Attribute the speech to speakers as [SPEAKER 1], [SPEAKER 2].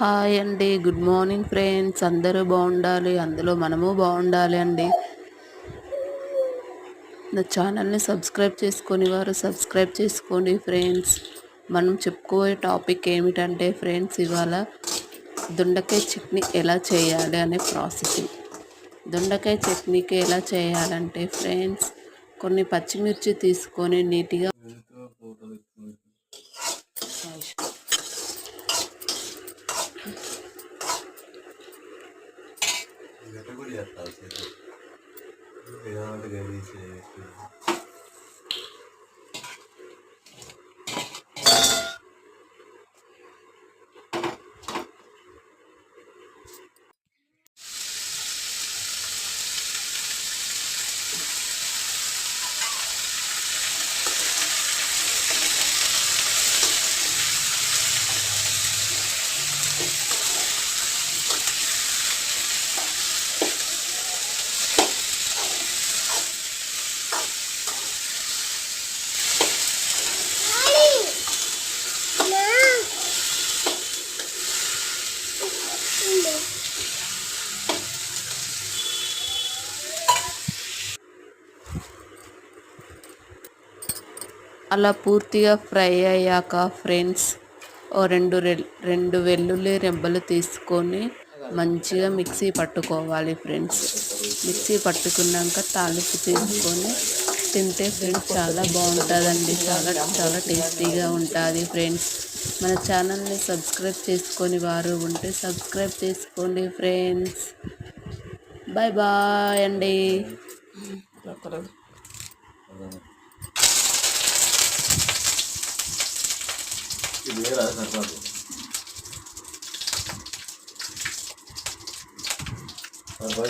[SPEAKER 1] Hi అండి, good morning friends. అందరూ బాగుండాలి, అందులో మనము బాగుండాలి అండి. నా ఛానల్ని సబ్స్క్రైబ్ చేసుకొని వారు సబ్స్క్రైబ్ చేసుకోండి ఫ్రెండ్స్. మనం చెప్పుకోయే టాపిక్ ఏమిటంటే ఫ్రెండ్స్, ఇవాళ దొండకాయ చట్నీ ఎలా చేయాలి అనే ప్రాసెసింగ్. దొండకాయ చట్నీకి ఎలా చేయాలంటే ఫ్రెండ్స్, కొన్ని పచ్చిమిర్చి తీసుకొని నీట్గా అలా పూర్తిగా ఫ్రై అయ్యాక ఫ్రెండ్స్, ఓ రెండు వెల్లుల్లి రెబ్బలు తీసుకొని మంచిగా మిక్సీ పట్టుకోవాలి ఫ్రెండ్స్. మిక్సీ పట్టుకున్నాక తాలింపు తీసుకొని తింటే ఫ్రెండ్స్ చాలా బాగుంటుందండి. చాలా చాలా టేస్టీగా ఉంటుంది ఫ్రెండ్స్. మన ఛానల్ని సబ్స్క్రైబ్ చేసుకొని వారు ఉంటే సబ్స్క్రైబ్ చేసుకోండి ఫ్రెండ్స్. బాయ్ బాయ్ అండి.
[SPEAKER 2] Apa